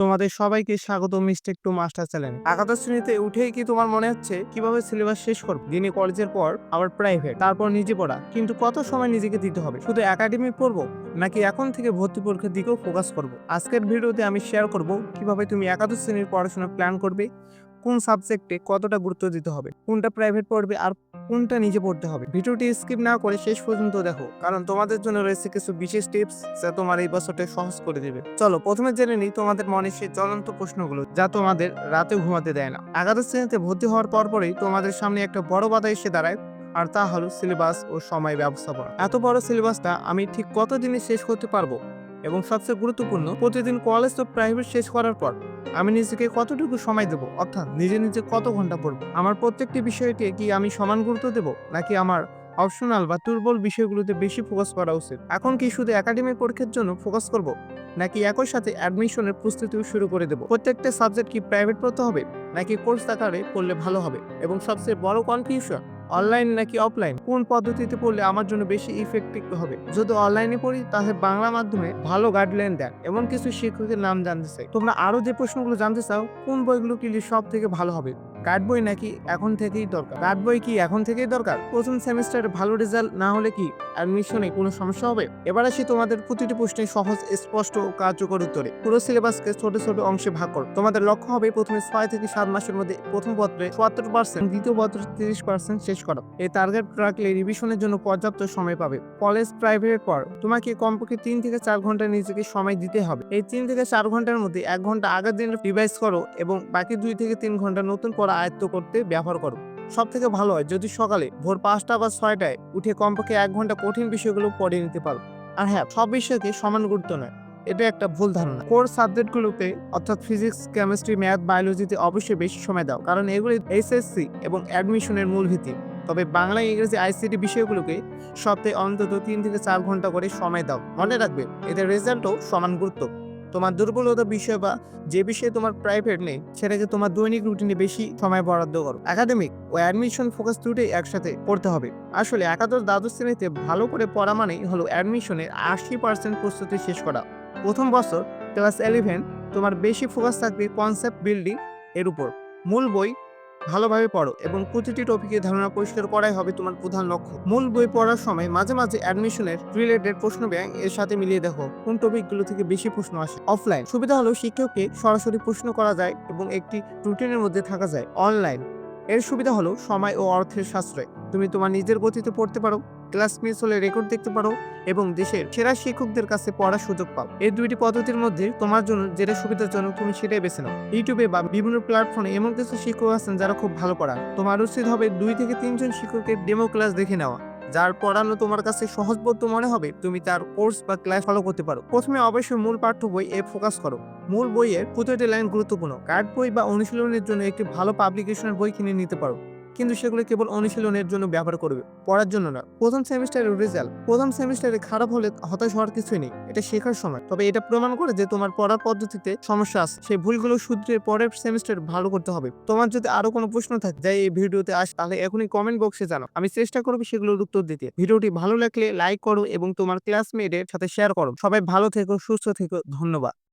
তোমাদের সবাইকে স্বাগত মিস্টেক টু মাস্টার চ্যানেল। একাদশ শ্রেণীতে উঠেই কি তোমার মনে হচ্ছে কিভাবে সিলেবাস শেষ করব? দিনে কলেজের পর আবার প্রাইভেট, তারপর নিজে পড়া, কিন্তু কত সময় নিজেকে দিতে হবে? শুধু একাডেমিক পড়বো নাকি এখন থেকে ভর্তি পরীক্ষার দিকেও ফোকাস করব? আজকের ভিডিওতে আমি শেয়ার করব কিভাবে তুমি একাদশ শ্রেণীর পড়াশোনা প্ল্যান করবে, কোন সাবজেক্টে কতটা গুরুত্ব দিতে হবে, কোনটা প্রাইভেট পড়বে আর কোনটা নিজে পড়তে হবে। ভিডিওটি স্কিপ না করে শেষ পর্যন্ত দেখো, কারণ তোমাদের জন্য রয়েছে কিছু বিশেষ টিপস যা তোমার এই বছরটা সহজ করে দেবে। চলো প্রথমে জেনে নিই তোমাদের মনে সেই জ্বলন্ত প্রশ্নগুলো যা তোমাদের রাতে ঘুমাতে দেয় না। একাদশ শ্রেণীতে ভর্তি হওয়ার পরপরই তোমাদের সামনে একটা বড় বাধা এসে দাঁড়ায়, আর তা হলো সিলেবাস ও সময় ব্যবস্থাপনা। এত বড় সিলেবাসটা আমি ঠিক কতদিনে শেষ করতে পারবো, এবং সবচেয়ে গুরুত্বপূর্ণ, প্রতিদিন কলেজ ও প্রাইভেট শেষ করার পর আমি নিজেকে কতটুকু সময় দেবো, অর্থাৎ নিজে নিজে কত ঘন্টা পড়বো। আমার প্রত্যেকটি বিষয়কে কি আমি সমান গুরুত্ব দেব, নাকি আমার অপশনাল বা দুর্বল বিষয়গুলোতে বেশি ফোকাস করা উচিত? এখন কি শুধু একাডেমিক পরীক্ষার জন্য ফোকাস করব, নাকি একই সাথে অ্যাডমিশনের প্রস্তুতিও শুরু করে দেব? প্রত্যেকটা সাবজেক্ট কি প্রাইভেট পড়তে হবে, নাকি কোর্স আকারে পড়লে ভালো হবে? এবং সবচেয়ে বড় কনফিউশন, অনলাইন নাকি অফলাইন, কোন পদ্ধতিতে পড়লে আমার জন্য বেশি ইফেক্টিভ হবে? যদি অনলাইনে পড়ি তাহলে বাংলা মাধ্যমে ভালো গাইডলাইন দেন এবং কিছু শিক্ষকের নাম জানতে চাই। তোমরা আরো যে প্রশ্নগুলো জানতে চাও, কোন বইগুলো কিনলে সব থেকে ভালো হবে, গাইড বই নাকি এখন থেকেই দরকার, গাইড বই কি এখন থেকেই দরকার? প্রথম সেমিস্টারে ভালো রেজাল্ট না হলে কি অ্যাডমিশনে কোনো সমস্যা হবে? এবার আসি তোমাদের প্রতিটি প্রশ্নের সহজ, স্পষ্ট ও কার্যকর উত্তরে। পুরো সিলেবাসকে ছোট ছোট অংশে ভাগ করো। তোমাদের লক্ষ্য হবে প্রথমে 6 থেকে 7 মাসের মধ্যে প্রথম পত্রে ৭৪%, দ্বিতীয় পত্রে ৩০% শেষ করা। এই টার্গেট রাখলে রিভিশনের জন্য পর্যাপ্ত সময় পাবে। কলেজ প্রাইভেটের পর তোমাকে কমপক্ষে ৩ থেকে ৪ ঘন্টা নিজেকে সময় দিতে হবে। এই ৩ থেকে ৪ ঘন্টার মধ্যে ১ ঘন্টা আগের দিন রিভাইজ করো এবং বাকি 2 থেকে 3 ঘন্টা নতুন পড়া আয়ত্ত করতে ব্যবহার করো। সব থেকে ভালো হয় যদি সকালে ভোর ৫টা বা ৬টায় উঠে কমপক্ষে ১ ঘন্টা কঠিন বিষয়গুলো পড়ে নিতে পারো। আর হ্যাঁ, সব বিষয়কে সমান গুরুত্ব নয়, এটা একটা ভুল ধারণা। কোর সাবজেক্টগুলোতে অর্থাৎ ফিজিক্স, কেমিস্ট্রি, ম্যাথ, বায়োলজিতে অবশ্যই বেশি সময় দাও, কারণ এগুলি এইচএসসি এবং অ্যাডমিশনের মূল ভিত্তি। তবে বাংলা, ইংরেজি, আইসিটি বিষয়গুলোকে সপ্তাহে অন্তত ৩ থেকে ৪ ঘন্টা করে সময় দাও। মনে রাখবে, এতে রেজাল্টও সমান গুরুত্ব। তোমার দুর্বলতা বিষয় বা যে বিষয়ে তোমার প্রাইভেট নেই, সেটাকে তোমার দৈনিক রুটিনে বেশি সময় বরাদ্দ করো। একাডেমিক ও অ্যাডমিশন ফোকাস দুটোই একসাথে পড়তে হবে। আসলে একাদশ দ্বাদশ শ্রেণীতে ভালো করে পড়া মানেই হলো অ্যাডমিশনের ৮০% প্রস্তুতি শেষ করা। প্রথম বছর ক্লাস 11 তোমার বেশি ফোকাস থাকবে কনসেপ্ট বিল্ডিং এর উপর। মূল বই ভালোভাবে পড়ো এবং প্রতিটি টপিকের ধারণা পরিষ্কার করাই হবে তোমার প্রধান লক্ষ্য। মূল বই পড়ার সময় মাঝে মাঝে অ্যাডমিশনের রিলেটেড প্রশ্ন ব্যাংক এর সাথে মিলিয়ে দেখো কোন টপিকগুলো থেকে বেশি প্রশ্ন আসে। অফলাইন সুবিধা হলো শিক্ষককে সরাসরি প্রশ্ন করা যায় এবং একটি রুটিনের মধ্যে থাকা যায়। অনলাইন এর সুবিধা হলো সময় ও অর্থের সাশ্রয়। তুমি তোমার নিজের গতিতে পড়তে পারো, ক্লাস মিস হলে রেকর্ড দেখতে পারো এবং দেশের সেরা শিক্ষকদের কাছে পড়ার সুযোগ পাও। এই দুইটি পদ্ধতির মধ্যে তোমার জন্য যেটা সুবিধাজনক তুমি সেটাই বেছে নাও। ইউটিউবে বা বিভিন্ন প্ল্যাটফর্মে এমন কিছু শিক্ষক আছেন যারা খুব ভালো পড়ান। তোমার উচিত হবে 2 থেকে 3 জন শিক্ষকের ডেমো ক্লাস দেখে নেওয়া। যার পড়ানো তোমার কাছে সহজবোধ্য মনে হবে তুমি তার কোর্স বা ক্লাস ফলো করতে পারো। প্রথমে অবশ্যই মূল পাঠ্য বই এ ফোকাস করো। মূল বইয়ের প্রতিটি লাইন গুরুত্বপূর্ণ। গাইড বই বা অনুশীলনের জন্য একটি ভালো পাবলিকেশনের বই কিনে নিতে পারো, কিন্তু সেগুলো কেবল অনুশীলনের জন্য ব্যবহার করবে, পড়ার জন্য না। প্রথম সেমিস্টারে খারাপ হলে হতাশ হওয়ার কিছুই নেই, এটা শেখার সময়। তবে এটা প্রমাণ করে যে তোমার পড়ার পদ্ধতিতে সমস্যা আছে, সেই ভুলগুলো শুধরে পরের সেমিস্টার ভালো করতে হবে। তোমার যদি আরো কোনো প্রশ্ন থাকে যা এই ভিডিওতে আসে, তাহলে এখনই কমেন্ট বক্সে জানাও, আমি চেষ্টা করবো সেগুলোর উত্তর দিতে। ভিডিওটি ভালো লাগলে লাইক করো এবং তোমার ক্লাসমেটের সাথে শেয়ার করো। সবাই ভালো থেকো, সুস্থ থেকো, ধন্যবাদ।